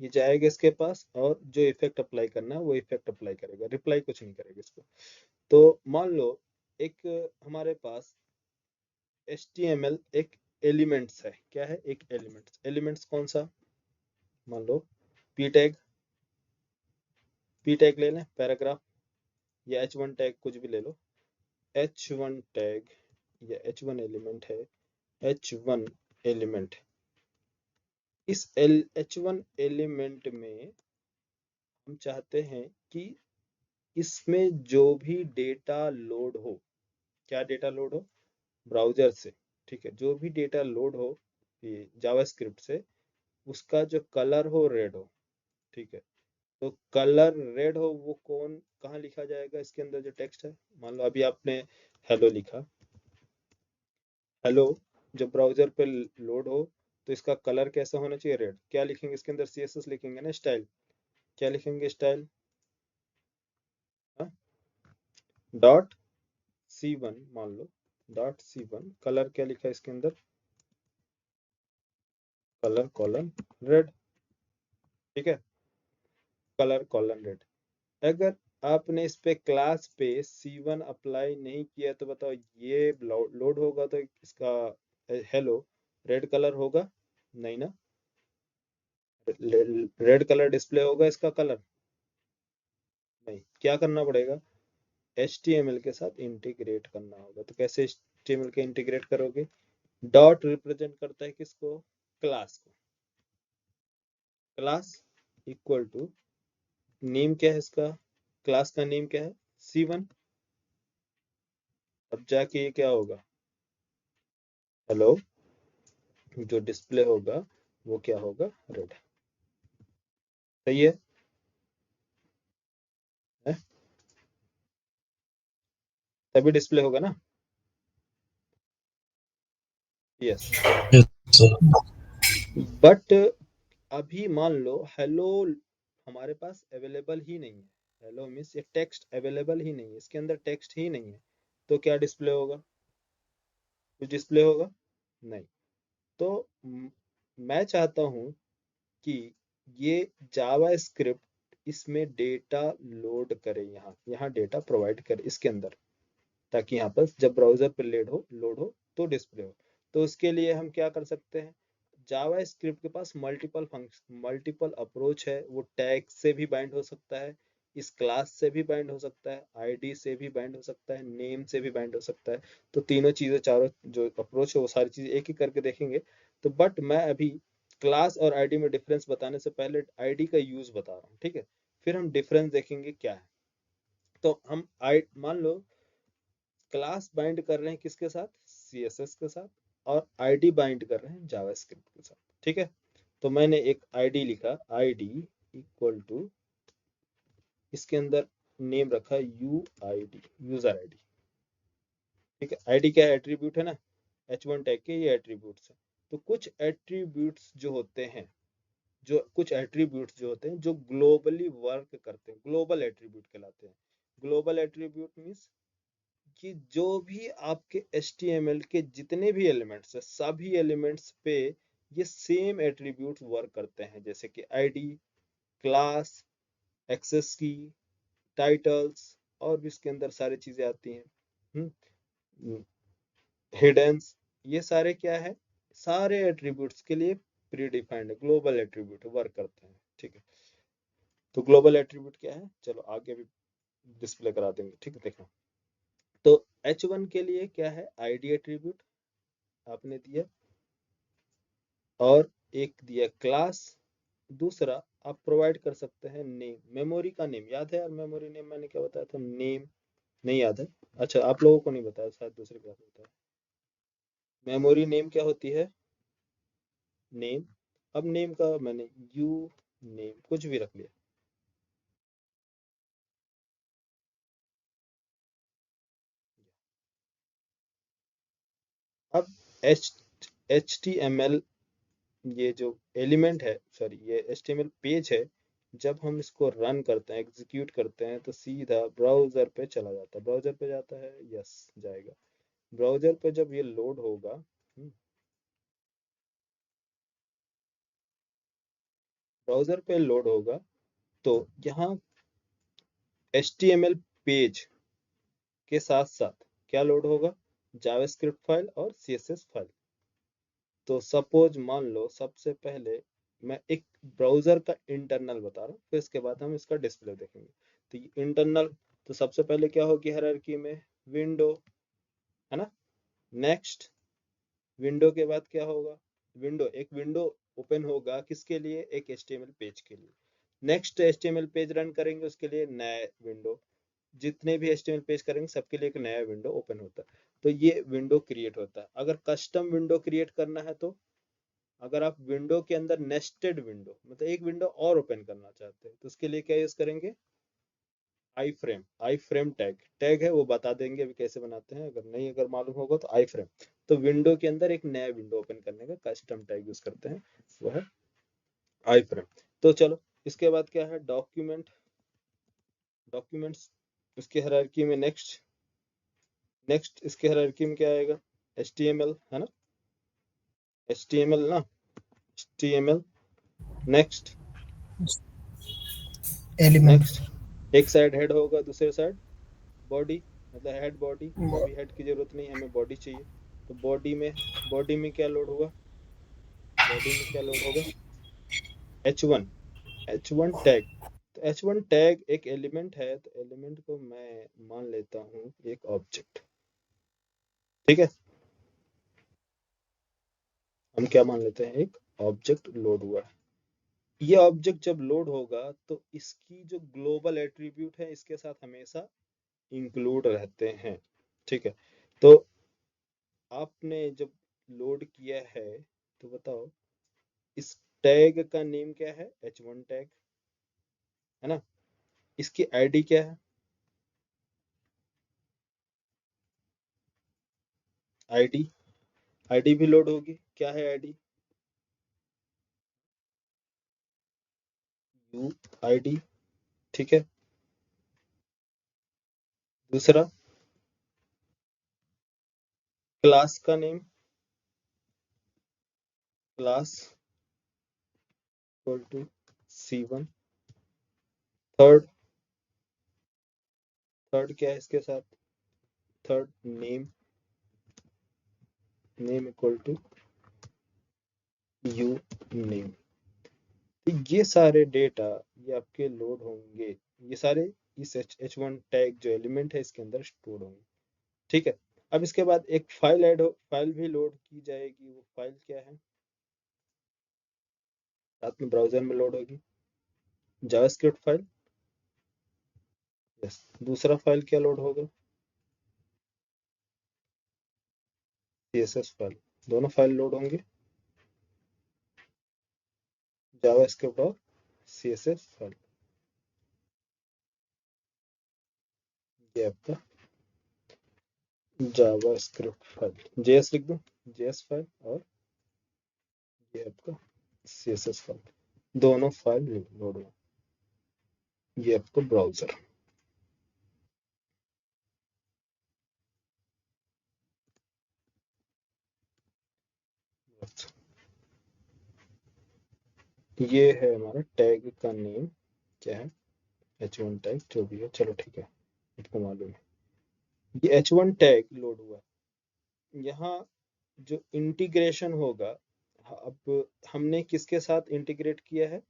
ये जाएगा इसके पास और जो इफेक्ट अप्लाई करना है वो इफेक्ट अप्लाई करेगा, रिप्लाई कुछ नहीं करेगा इसको। तो मान लो एक हमारे पास HTML एक एलिमेंट्स है। क्या है? एक एलिमेंट्स। एलिमेंट्स कौन सा? मान लो पी टैग। पी टैग ले लें, पैराग्राफ, या H1 टैग, कुछ भी ले लो। H1 टैग या H1 एलिमेंट है। H1 एलिमेंट, इस H1 एलिमेंट में हम चाहते हैं कि इसमें जो भी डेटा लोड हो, क्या डेटा लोड हो? ब्राउजर से, ठीक है, जो भी डेटा लोड हो ये जावास्क्रिप्ट से, उसका जो कलर हो रेड हो, ठीक है। तो कलर रेड हो वो कौन, कहाँ लिखा जाएगा? इसके अंदर जो टेक्स्ट है, मान लो अभी आपने हेलो लिखा। हेलो जब ब्राउजर पे लोड हो तो इसका कलर कैसा होना चाहिए? रेड। क्या लिखेंगे इसके अंदर? CSS लिखेंगे ना, स्टाइल। क्या लिखेंगे? स्टाइल। डॉट C1 मान लो, डॉट C1 कलर क्या लिखा है इसके अंदर? कलर कॉलन रेड, ठीक है। Colour colon red. अगर आपने इस पे क्लास पे C1 अप्लाई नहीं किया तो बताओ ये लोड होगा तो इसका हेलो रेड कलर होगा? नहीं ना। रेड कलर डिस्प्ले होगा इसका कलर? नहीं। क्या करना पड़ेगा? HTML के साथ इंटीग्रेट करना होगा। तो कैसे HTML के इंटीग्रेट करोगे? डॉट रिप्रेजेंट करता है किसको? क्लास को। क्लास इक्वल टू नेम क्या है इसका? क्लास का नेम क्या है? C1। अब जाके ये क्या होगा? हेलो जो डिस्प्ले होगा वो क्या होगा? रेड। सही है? तभी डिस्प्ले होगा ना। यस। Yes, sir. बट अभी मान लो हेलो हमारे पास अवेलेबल ही नहीं है। हेलो मीन्स ये टेक्स्ट अवेलेबल ही नहीं है, इसके अंदर टेक्स्ट ही नहीं है। तो क्या डिस्प्ले होगा? कुछ डिस्प्ले होगा? नहीं। तो मैं चाहता हूँ कि ये जावा स्क्रिप्ट इसमें डेटा लोड करे, यहाँ यहाँ डेटा प्रोवाइड करे इसके अंदर, ताकि यहाँ पर जब ब्राउजर पर लोड हो तो डिस्प्ले हो। तो उसके लिए हम क्या कर सकते हैं? जावा स्क्रिप्ट के पास मल्टीपल फंक्शन, मल्टीपल अप्रोच है। वो टैग से भी बाइंड हो सकता है, इस क्लास से भी बाइंड हो सकता है, आईडी से भी बाइंड हो सकता है, नेम से भी बाइंड हो सकता है। तो तीनों चीजें, चारों जो अप्रोच है वो सारी चीजें एक ही करके देखेंगे। तो बट मैं अभी क्लास और आईडी में डिफरेंस बताने से पहले आईडी का यूज बता रहा हूँ, ठीक है। फिर हम डिफरेंस देखेंगे क्या है। तो हम आई मान लो क्लास बाइंड कर रहे हैं किसके साथ? CSS के साथ। और आईडी बाइंड कर रहे हैं जावास्क्रिप्ट के साथ, ठीक है। तो मैंने एक आईडी लिखा, आईडी इक्वल टू, इसके अंदर नेम रखा UID, यूजर आईडी, ठीक है। आईडी क्या एट्रीब्यूट है ना, H1 टैग के ये एट्रीब्यूट्स हैं। तो कुछ एट्रीब्यूट्स जो होते हैं, जो ग्लोबली वर्क करते हैं, ग्लोबल एट्रीब्यूट कहलाते हैं। ग्लोबल एट्रीब्यूट मीन्स कि जो भी आपके HTML के जितने भी एलिमेंट्स है, सभी एलिमेंट्स पे ये सेम एट्रीब्यूट्स वर्क करते हैं। जैसे कि आईडी, क्लास, एक्सेस की, टाइटल्स, और भी इसके अंदर सारी चीजें आती हैं, हिडन्स। ये सारे क्या है? सारे एट्रीब्यूट्स के लिए pre defined global attribute work करते हैं, ठीक है। तो ग्लोबल एट्रीब्यूट क्या है, चलो आगे भी डिस्प्ले करा देंगे, ठीक है। देखना, तो H1 के लिए क्या है? आईडी एट्रीब्यूट आपने दिया, और एक दिया क्लास। दूसरा आप प्रोवाइड कर सकते हैं नेम, मेमोरी का नेम। याद है यार मेमोरी नेम मैंने क्या बताया था? नेम। नहीं याद है? अच्छा, आप लोगों को नहीं बताया, शायद दूसरे क्लास में बताया। मेमोरी नेम क्या होती है? नेम। अब नेम का मैंने यू नेम कुछ भी रख लिया। अब HTML, ये जो एलिमेंट है, सॉरी ये HTML पेज है, जब हम इसको रन करते हैं, एग्जीक्यूट करते हैं, तो सीधा ब्राउजर पे चला जाता है। ब्राउजर पे जाता है, यस जाएगा। ब्राउजर पे जब ये लोड होगा, ब्राउजर पे लोड होगा तो यहाँ HTML पेज के साथ साथ क्या लोड होगा, जावास्क्रिप्ट फाइल और CSS फाइल। तो सपोज मान लो सबसे पहले मैं एक ब्राउजर का इंटरनल बता रहा हूँ, फिर इसके बाद हम इसका डिस्प्ले देखेंगे। तो इंटरनल, तो सबसे पहले क्या होगी हायरार्की में, विंडो, है ना। नेक्स्ट विंडो के बाद क्या होगा, एक विंडो ओपन होगा किसके लिए, एक HTML पेज के लिए। नेक्स्ट HTML पेज रन करेंगे, उसके लिए नया विंडो, जितने भी HTML पेज करेंगे सबके लिए एक नया विंडो ओपन होता है। तो ये विंडो क्रिएट होता है। अगर कस्टम विंडो क्रिएट करना है तो, अगर आप विंडो के अंदर नेस्टेड विंडो मतलब एक विंडो और ओपन करना चाहते हैं तो उसके लिए क्या यूज करेंगे, आई फ्रेम टैग है, वो बता देंगे अभी कैसे बनाते हैं, अगर मालूम होगा तो आई फ्रेम। तो विंडो के अंदर एक नया विंडो ओपन करने का कस्टम टैग यूज करते हैं, वो है आई फ्रेम। तो चलो इसके बाद क्या है, डॉक्यूमेंट्स इसके हायरार्की में नेक्स्ट इसके हायरार्की में क्या आएगा, HTML है ना, HTML ना, HTML। Next element. नेक्स्ट एक साइड हेड होगा, दूसरे साइड बॉडी, मतलब हेड बॉडी। तो अभी हेड की जरूरत नहीं, हमें बॉडी चाहिए। तो बॉडी में क्या लोड होगा, H1 H1 टैग। तो H1 टैग एक एलिमेंट है, तो एलिमेंट को मैं मान लेता हूँ एक ऑब्जेक्ट, ठीक है। हम क्या मान लेते हैं, एक ऑब्जेक्ट लोड हुआ है। ये ऑब्जेक्ट जब लोड होगा तो इसकी जो ग्लोबल एट्रीब्यूट है इसके साथ हमेशा इंक्लूड रहते हैं, ठीक है। तो आपने जब लोड किया है तो बताओ इस टैग का नेम क्या है, H1 टैग, है ना। इसकी आईडी क्या है, आईडी आईडी भी लोड होगी, क्या है आईडी, यू आईडी, ठीक है। दूसरा क्लास का name, class equal to C1। Third third क्या है इसके साथ, third name equal to you name. तो ये सारे डेटा ये आपके लोड होंगे, ये सारे इस H1 टैग जो एलिमेंट है इसके अंदर स्टोर होंगे, ठीक है। अब इसके बाद एक फाइल भी लोड की जाएगी, वो फाइल क्या है, साथ में ब्राउजर में लोड होगी, जावास्क्रिप्ट फाइल। यस, दूसरा फाइल क्या लोड होगा, CSS फाइल। दोनों फाइल लोड होंगे, जावास्क्रिप्ट और CSS फाइल। ये आपका जावास्क्रिप्ट फाइल, JS लिख दो, JS फाइल, और ये आपका CSS फाइल। दोनों फाइल लोड हो, ये आपका ब्राउजर। ये है हमारा टैग का नेम, क्या है, H1 टैग जो भी है, चलो ठीक है, आपको मालूम है। ये H1 टैग लोड हुआ, यहाँ जो इंटीग्रेशन होगा, अब हमने किसके साथ इंटीग्रेट किया है,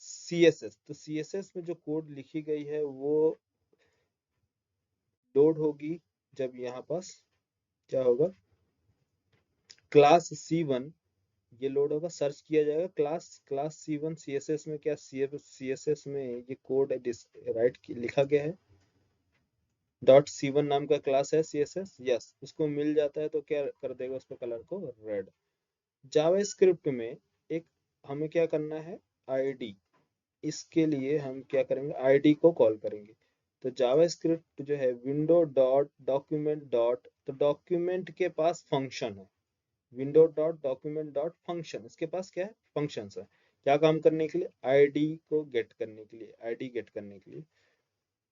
CSS। तो CSS में जो कोड लिखी गई है वो लोड होगी जब यहाँ पास क्या होगा, क्लास C1, ये लोड होगा, सर्च किया जाएगा क्लास C1 CSS में, क्या CSS में ये कोड राइट लिखा गया है, .C1 नाम का क्लास है CSS, यस, उसको मिल जाता है तो क्या कर देगा, उसको कलर को रेड। जावास्क्रिप्ट में एक हमें क्या करना है, आईडी, इसके लिए हम क्या करेंगे, आईडी को कॉल करेंगे। तो जावास्क्रिप्ट जो है विंडो डॉट डॉक्यूमेंट डॉट, तो डॉक्यूमेंट के पास फंक्शन है, window dot document dot function, इसके पास क्या है, फंक्शंस है, क्या काम करने के लिए, आईडी को गेट करने के लिए, आईडी गेट करने के लिए।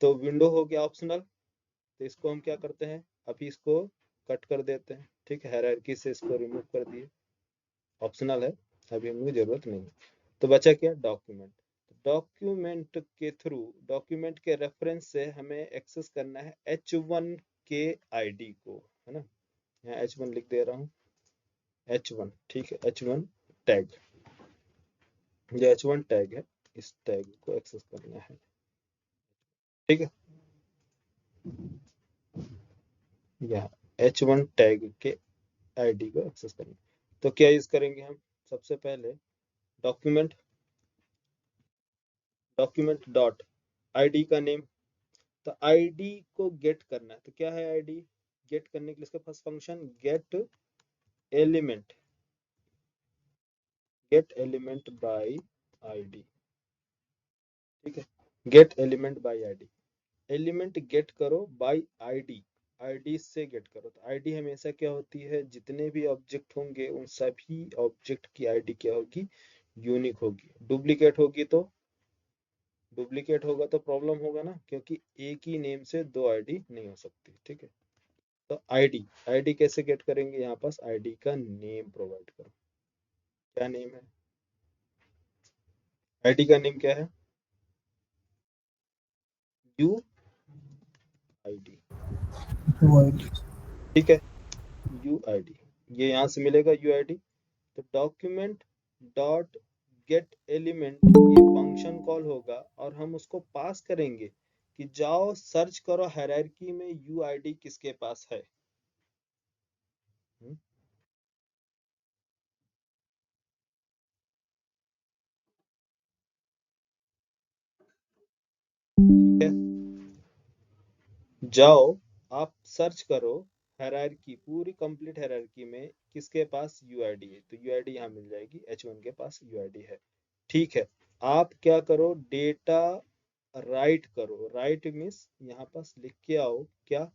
तो विंडो हो गया ऑप्शनल, तो इसको हम क्या करते हैं, अभी इसको कट कर देते हैं, ठीक है, हायरार्की से इसको रिमूव कर दिए, ऑप्शनल है, अभी हमें जरूरत नहीं है। तो बचा क्या, डॉक्यूमेंट। डॉक्यूमेंट के थ्रू, डॉक्यूमेंट के रेफरेंस से हमें एक्सेस करना है H1 के आईडी को, है ना। यहाँ H1 लिख दे रहा हूँ, H1, ठीक है, H1 टैग, ये H1 टैग है, इस टैग को एक्सेस करना है, ठीक है। यहाँ H1 टैग के आईडी को एक्सेस करना है। तो क्या यूज करेंगे हम, सबसे पहले डॉक्यूमेंट, डॉक्यूमेंट डॉट आईडी का नेम, तो आईडी को गेट करना है, तो क्या है आईडी, गेट करने के लिए इसके पास function get element, get element by ID, ठीक है, get element by ID, element get करो बाय आईडी, आईडी से गेट करो। तो आईडी हमेशा क्या होती है, जितने भी ऑब्जेक्ट होंगे उन सभी ऑब्जेक्ट की आईडी क्या होगी, यूनिक होगी। डुप्लीकेट होगी तो, डुप्लीकेट होगा तो प्रॉब्लम होगा ना, क्योंकि एक ही नेम से दो आईडी नहीं हो सकती, ठीक है। तो आईडी, आईडी कैसे गेट करेंगे, यहाँ पास आईडी का नेम प्रोवाइड करो, क्या नेम है, आईडी का नेम क्या है, यू आईडी, ठीक है, यू आईडी, ये यहाँ से मिलेगा यू आईडी। तो डॉक्यूमेंट डॉट गेट एलिमेंट, ये फंक्शन कॉल होगा और हम उसको पास करेंगे कि जाओ सर्च करो हायरार्की में यू आईडी किसके पास है। ठीक है, जाओ आप सर्च करो हायरार्की, पूरी कंप्लीट हायरार्की में किसके पास यूआईडी है, तो यूआईडी यहाँ मिल जाएगी, H1 के पास यूआईडी है, ठीक है। आप क्या करो, डेटा राइट करो, राइट मीन्स यहाँ पास लिख के आओ क्या,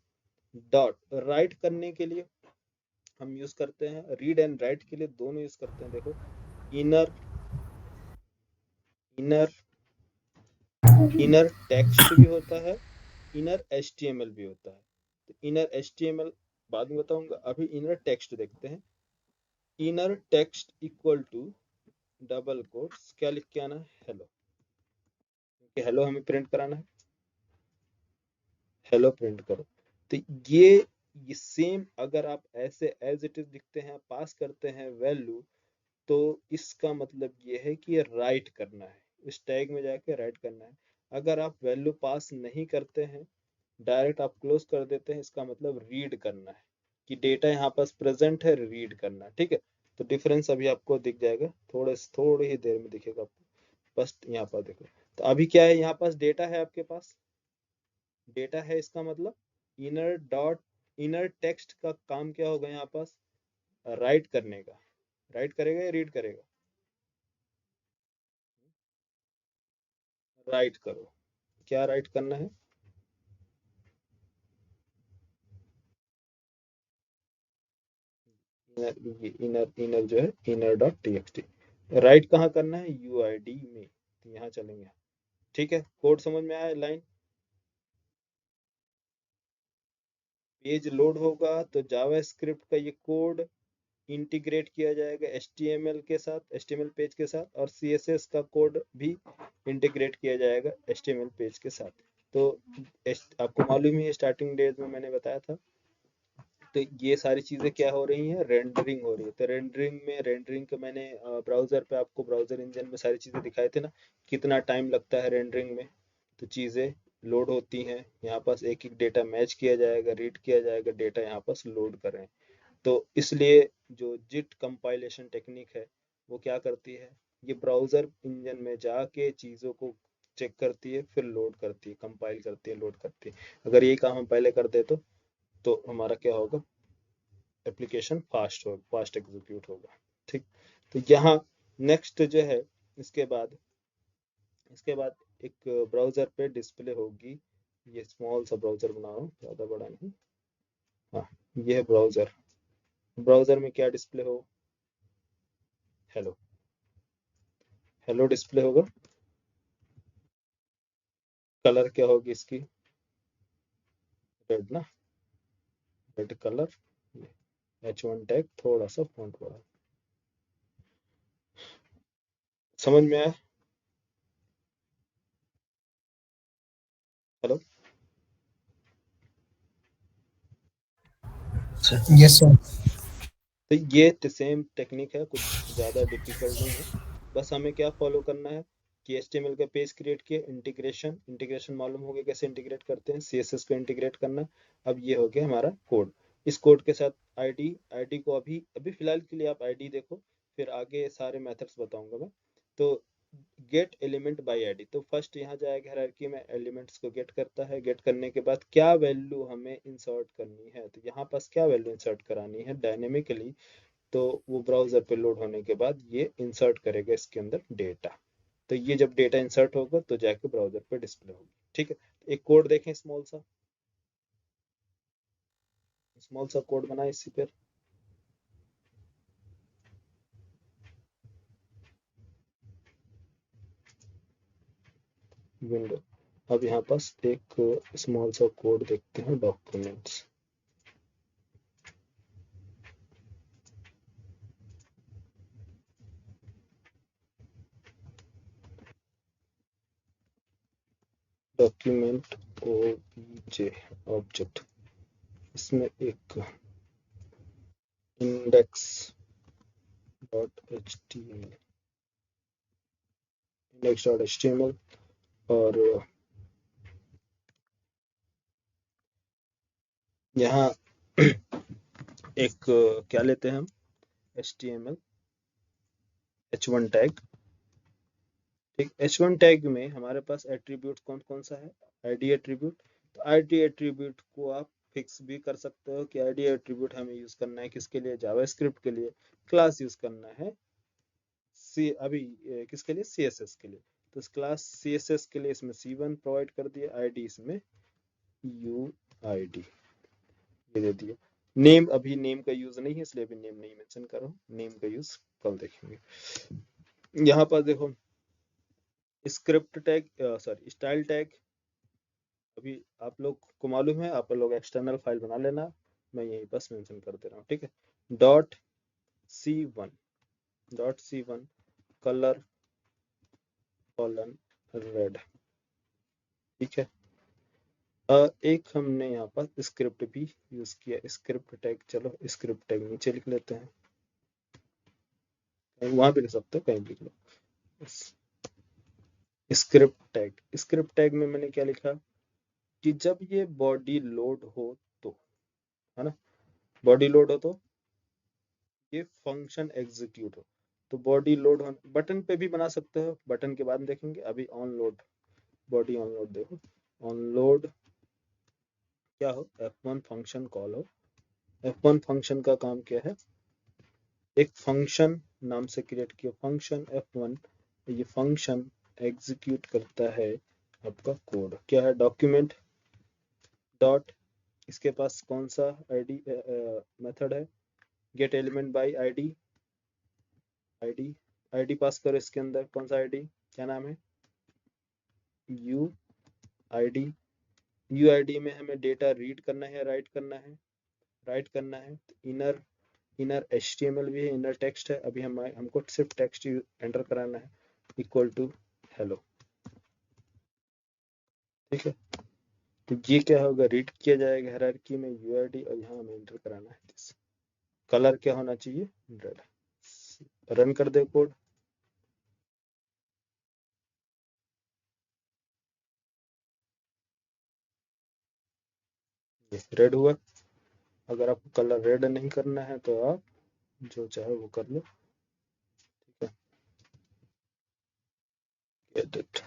डॉट राइट करने के लिए हम यूज करते हैं, रीड एंड राइट के लिए दोनों यूज करते हैं, देखो, इनर, इनर, इनर टेक्स्ट भी होता है, इनर HTML भी होता है। तो इनर HTML बाद में बताऊंगा, अभी इनर टेक्स्ट देखते हैं। Inner text equal to double quotes, क्या लिख के आना है, हेलो, क्योंकि हेलो हमें प्रिंट कराना है, हेलो प्रिंट करो। तो ये सेम अगर आप ऐसे एज इट इज लिखते हैं, पास करते हैं वैल्यू, तो इसका मतलब ये है कि ये राइट करना है, इस टैग में जाके राइट करना है। अगर आप वैल्यू पास नहीं करते हैं, डायरेक्ट आप क्लोज कर देते हैं, इसका मतलब रीड करना है, कि डेटा यहाँ पास प्रेजेंट है, रीड करना है, ठीक है। तो डिफरेंस अभी आपको दिख जाएगा, थोड़ी ही देर में दिखेगा आपको, बस यहाँ पर देखो। तो अभी क्या है, यहाँ पास डेटा है, आपके पास डेटा है, इसका मतलब इनर डॉट, इनर टेक्स्ट का काम क्या होगा यहाँ पास, राइट करने का, राइट करेगा या रीड करेगा, राइट करो, क्या राइट करना है, इनर, इनर इनर जो है इनर डॉट टीएक्सटी, राइट कहाँ करना है, यूआईडी में, तो यहाँ चलेंगे, ठीक है। कोड समझ में आया, लाइन, पेज लोड होगा तो जावा स्क्रिप्ट का ये कोड इंटीग्रेट किया जाएगा HTML के साथ, HTML पेज के साथ, और CSS का कोड भी इंटीग्रेट किया जाएगा HTML पेज के साथ। तो आपको मालूम ही है, स्टार्टिंग डेज में मैंने बताया था। तो ये सारी चीजें क्या हो रही हैं, रेंडरिंग हो रही है। तो रेंडरिंग में, रेंडरिंग के मैंने ब्राउजर पे आपको, ब्राउजर इंजन में सारी चीजें दिखाए थे ना, कितना टाइम लगता है रेंडरिंग में। तो चीजें लोड होती हैं, यहाँ पास एक एक डेटा मैच किया जाएगा, रीड किया जाएगा, डेटा यहाँ पास लोड कर रहे हैं। तो इसलिए जो जिट कंपाइलेशन टेक्निक है, वो क्या करती है, ये ब्राउजर इंजन में जाके चीज़ों को चेक करती है, फिर लोड करती है, कंपाइल करती है, लोड करती है। अगर ये काम हम पहले कर दे तो हमारा क्या होगा, एप्लीकेशन फास्ट हो, फास्ट एग्जीक्यूट होगा, ठीक। तो यहाँ नेक्स्ट जो है, इसके बाद, इसके बाद एक ब्राउजर पे डिस्प्ले होगी, ये स्मॉल सा ब्राउजर बना रहा हूँ, ज़्यादा बड़ा नहीं, हाँ, ये है ब्राउजर। ब्राउजर में क्या डिस्प्ले हो, हेलो, हेलो डिस्प्ले होगा। कलर क्या होगी इसकी, रेड ना, रेड कलर। H1 टैग, थोड़ा सा फॉन्ट बड़ा, समझ में आया? हेलो। अच्छा। Yes sir. तो ये सेम टेक्निक है, कुछ ज़्यादा डिफिकल्ट नहीं है। बस हमें क्या फॉलो करना है कि एचटीएमएल का पेज क्रिएट किया, इंटीग्रेशन इंटीग्रेशन मालूम हो गया कैसे इंटीग्रेट करते हैं, सीएसएस को इंटीग्रेट करना। अब ये हो गया हमारा कोड। इस कोड के साथ आईडी आईडी को अभी अभी फिलहाल के लिए आप आईडी देखो, फिर आगे सारे मेथड्स बताऊंगा मैं। तो गेट एलिमेंट बाय आईडी, तो फर्स्ट यहाँ जाएगा हायरार्की में, एलिमेंट्स को गेट करता है। गेट करने के बाद क्या वैल्यू हमें इंसर्ट करनी है, तो यहाँ पास क्या वैल्यू इंसर्ट करानी है डायनेमिकली, तो वो ब्राउजर पे लोड होने के बाद ये इंसर्ट करेगा इसके अंदर डेटा। तो ये जब डेटा इंसर्ट होगा तो जाके ब्राउजर पे डिस्प्ले होगी। ठीक है, एक कोड देखें, स्मॉल सा कोड बनाए इसी पर। विंडो, अब यहाँ पास एक स्मॉल सा कोड देखते हैं, डॉक्यूमेंट्स। डॉक्यूमेंट ओबीजे ऑब्जेक्ट, इसमें एक index dot H T M L, index.html, और यहाँ एक क्या लेते हैं हम, html h1 टैग। ठीक, h1 टैग में हमारे पास एट्रीब्यूट कौन कौन सा है, id एट्रीब्यूट। तो id एट्रीब्यूट को आप फिक्स भी कर सकते हो कि id एट्रीब्यूट हमें यूज करना है किसके लिए, जावास्क्रिप्ट के लिए। क्लास यूज करना है सी अभी किसके लिए, css के लिए। तो इस क्लास css के लिए इसमें c1 प्रोवाइड कर दिया, id इसमें uid ये दे दिया। नेम, अभी नेम का यूज नहीं है इसलिए अभी नेम नहीं मेंशन कर रहा हूँ, नेम का यूज कल देखेंगे। यहाँ पर देखो script tag, sorry style tag, अभी आप लोग को मालूम है, आप लोग एक्सटर्नल फाइल बना लेना, मैं यही बस मेंशन कर दे रहा हूँ। ठीक है, dot C one, dot C one colour colon red. ठीक है, एक हमने यहाँ पर स्क्रिप्ट भी यूज किया, स्क्रिप्ट टैग। चलो स्क्रिप्ट टैग नीचे लिख लेते हैं, वहां भी लिख सकते हो, कहीं भी लिख लो। स्क्रिप्ट टैग में मैंने क्या लिखा कि जब ये बॉडी लोड हो तो, है ना, बॉडी लोड हो तो ये फंक्शन एग्जीक्यूट हो। तो बॉडी लोड हो, बटन पे भी बना सकते हो, बटन के बाद में देखेंगे। अभी on load, body on load देखो, ऑन लोड क्या हो, F1 फंक्शन कॉल हो। F1 फंक्शन का काम क्या है, एक फंक्शन नाम से क्रिएट किया फंक्शन F1, ये फंक्शन एग्जीक्यूट करता है आपका कोड। क्या है, डॉक्यूमेंट डॉट, इसके पास कौन सा आईडी मेथड है, get element by ID. ID ID पास करो, इसके अंदर कौन सा आईडी, क्या नाम है, यू आईडी। यू आईडी में हमें डेटा रीड करना है, राइट करना है, राइट करना है। तो इनर इनर HTML भी है, इनर टेक्स्ट है। अभी हमको सिर्फ टेक्स्ट एंटर कराना है, इक्वल टू हेलो। ठीक है, तो ये क्या होगा, रीड किया जाएगा हायरार्की में यूआईडी, और यहाँ हमें एंटर कराना है दिस। कलर क्या होना चाहिए, रेड। रन कर दे कोड, ये रेड हुआ। अगर आपको कलर रेड नहीं करना है तो आप जो चाहे वो कर लो। ठीक है, एडिट।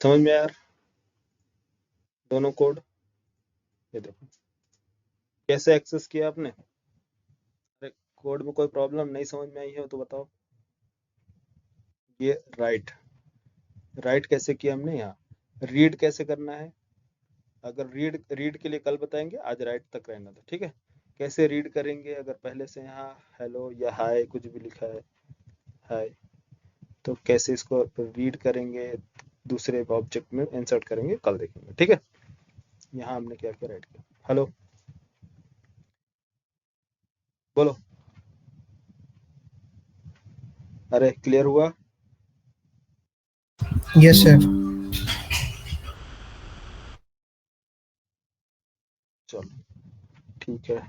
समझ में यार, दोनों कोड। ये देखो कैसे एक्सेस किया आपने। अरे कोड में कोई प्रॉब्लम नहीं समझ में आई है तो बताओ। ये राइट, राइट कैसे किया हमने, यहाँ रीड कैसे करना है। अगर रीड रीड के लिए कल बताएंगे, आज राइट तक रहना था। ठीक है, कैसे रीड करेंगे, अगर पहले से यहाँ हेलो या हाय कुछ भी लिखा है, हाय, तो कैसे इसको रीड करेंगे, दूसरे ऑब्जेक्ट में इंसर्ट करेंगे, कल देखेंगे। ठीक है, यहाँ हमने क्या किया, राइट किया हेलो। बोलो। अरे क्लियर हुआ? Yes sir. चलो ठीक है।